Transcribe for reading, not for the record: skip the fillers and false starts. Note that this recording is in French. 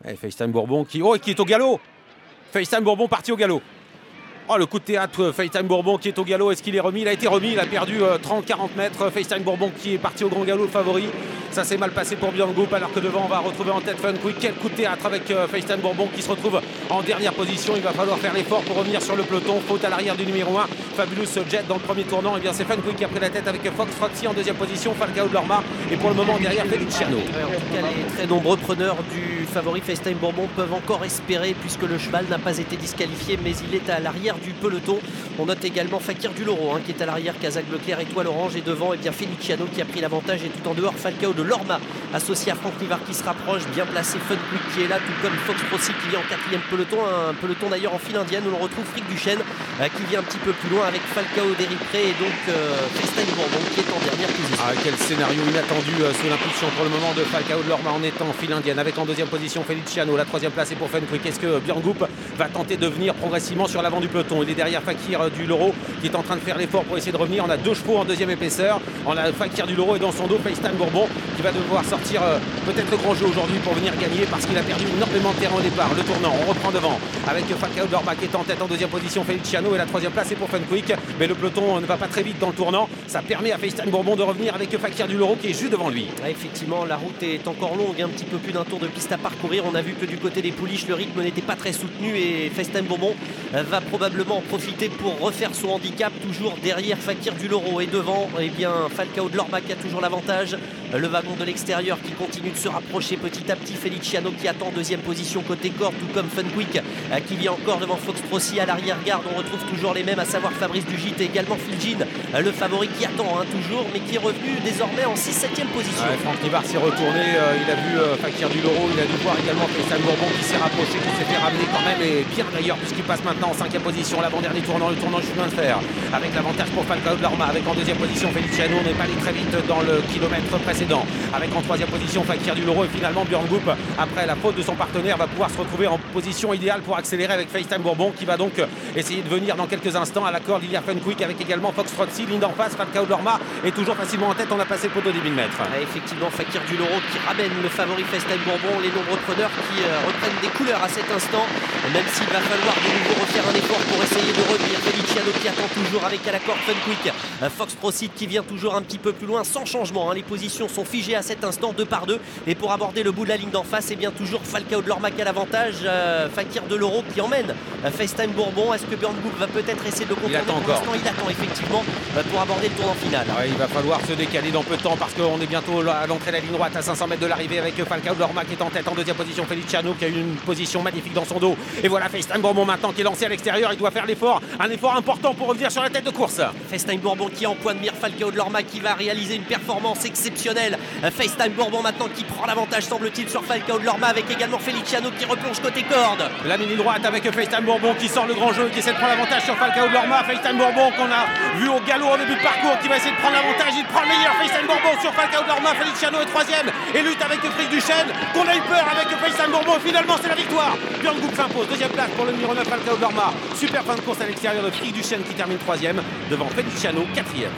Et FaceTime Bourbon qui est au galop. FaceTime Bourbon parti au galop. Oh, le coup de théâtre, FaceTime Bourbon qui est au galop. Est-ce qu'il est remis? Il a été remis, il a perdu 30-40 mètres. FaceTime Bourbon qui est parti au grand galop, le favori. Ça s'est mal passé pour Björn Goop, alors que devant on va retrouver en tête Fun Quick. Quel coup de théâtre avec FaceTime Bourbon qui se retrouve en dernière position. Il va falloir faire l'effort pour revenir sur le peloton. Faute à l'arrière du numéro 1, Fabulous Jet dans le premier tournant. Et bien c'est Fun Quick qui a pris la tête avec Fox Frotzy en deuxième position, Falcao de Lorma. Et pour le moment derrière Feliciano. Ouais, en tout cas, les très nombreux preneurs du favori FaceTime Bourbon peuvent encore espérer, puisque le cheval n'a pas été disqualifié, mais il est à l'arrière du peloton. On note également Fakir du Loro qui est à l'arrière, Kazakh Leclerc, Étoile Orange, et devant Feliciano qui a pris l'avantage, et tout en dehors Falcao de Lorma associé à Franck Nivard qui se rapproche, bien placé Fun Quick qui est là, tout comme Fox Frotzy qui vient en quatrième peloton, un peloton d'ailleurs en file indienne où l'on retrouve Frick Duchesne qui vient un petit peu plus loin avec Falcao d'Eripré et donc FaceTime Bourbon qui est en dernière position. Ah, quel scénario inattendu sous l'impulsion pour le moment de Falcao de Lorma en étant en file indienne, avec en deuxième position Feliciano. La troisième place est pour Fun Quick. Est-ce que Björn Goop va tenter de venir progressivement sur l'avant du peloton? Il est derrière Fakir du Loro qui est en train de faire l'effort pour essayer de revenir. On a deux chevaux en deuxième épaisseur. On a Fakir du Loro et dans son dos FaceTime Bourbon qui va devoir sortir peut-être le grand jeu aujourd'hui pour venir gagner, parce qu'il a perdu énormément de terrain au départ. Le tournant, on reprend devant avec Falcao de Lorma qui est en tête en deuxième position, Feliciano, et la troisième place est pour Fun Quick. Mais le peloton ne va pas très vite dans le tournant. Ça permet à FaceTime Bourbon de revenir avec Fakir du Loro qui est juste devant lui. Ouais, effectivement, la route est encore longue, un petit peu plus d'un tour de piste à parcourir. On a vu que du côté des pouliches, le rythme n'était pas très soutenu et FaceTime Bourbon va probablement en profiter pour refaire son handicap, toujours derrière Fakir du Loro, et devant Falcao de Lorma qui a toujours l'avantage. Le wagon de l'extérieur qui continue de se rapprocher petit à petit. Feliciano qui attend deuxième position côté corde, tout comme Fun Quick qui vient encore devant Fox Frotzy à l'arrière-garde. On retrouve toujours les mêmes, à savoir Fabrice Dugit et également Phil Jean, le favori qui attend toujours, mais qui est revenu désormais en 6-7e position. Ouais, Franck Nivard s'est retourné, il a vu Fakir du Loro, il a dû voir également FaceTime Bourbon qui s'est rapproché, qui s'est fait ramener quand même, et bien d'ailleurs, puisqu'il passe maintenant en 5e position, l'avant-dernier tournant, le tournant je viens de faire, avec l'avantage pour Falcao de Lorma, avec en deuxième position Feliciano. On n'est pas allé très vite dans le kilomètre précédent, avec en troisième position Fakir du Loro, et finalement Björn Goop, après la faute de son partenaire, va pouvoir se retrouver en position idéale pour accélérer avec FaceTime Bourbon qui va donc essayer de venir dans quelques instants. À la corde, il y a Fun Quick avec également Fox Frotzy, ligne d'en face, Falcao de Lorma est toujours facilement en tête. On a passé le poteau des 1000 mètres. Effectivement, Fakir du Loro qui ramène le favori FaceTime Bourbon, les nombreux preneurs qui reprennent des couleurs à cet instant, même s'il va falloir de nouveau refaire un effort pour essayer de revenir. Feliciano qui attend toujours avec à la corde Fun Quick, Fox Frotzy qui vient toujours un petit peu plus loin sans changement, les positions sont figées à cet instant 2 par 2, et pour aborder le bout de la ligne d'en face, et bien toujours Falcao de Lorma qui a l'avantage, Fakir de Loro qui emmène FaceTime Bourbon. Est-ce que Björn Goop va peut-être essayer de le contourner? Pour l'instant il attend effectivement pour aborder le tournant final. Ouais, il va falloir se décaler dans peu de temps, parce qu'on est bientôt à l'entrée de la ligne droite, à 500 mètres de l'arrivée, avec Falcao de Lorma qui est en tête en deuxième position, Feliciano qui a eu une position magnifique dans son dos, et voilà FaceTime Bourbon maintenant qui est lancé à l'extérieur. Il doit faire l'effort, un effort important pour revenir sur la tête de course. FaceTime Bourbon qui est en point de mire, Falcao de Lorma qui va réaliser une performance exceptionnelle. FaceTime Bourbon maintenant qui prend l'avantage, semble-t-il, sur Falcao de Lorma, avec également Feliciano qui replonge côté corde. La mini droite avec FaceTime Bourbon qui sort le grand jeu, qui essaie de prendre l'avantage sur Falcao de Lorma. FaceTime Bourbon qu'on a vu au galop en début de parcours, qui va essayer de prendre l'avantage. Il prend le meilleur, FaceTime Bourbon sur Falcao de Lorma. Feliciano est troisième et lutte avec Frick Duchesne, qu'on a eu peur avec FaceTime Bourbon. Finalement c'est la victoire. Björn Goop s'impose, deuxième place pour le numéro 9 Falcao de Lorma. Super fin de course à l'extérieur de Frick Duchesne qui termine troisième devant Feliciano, quatrième.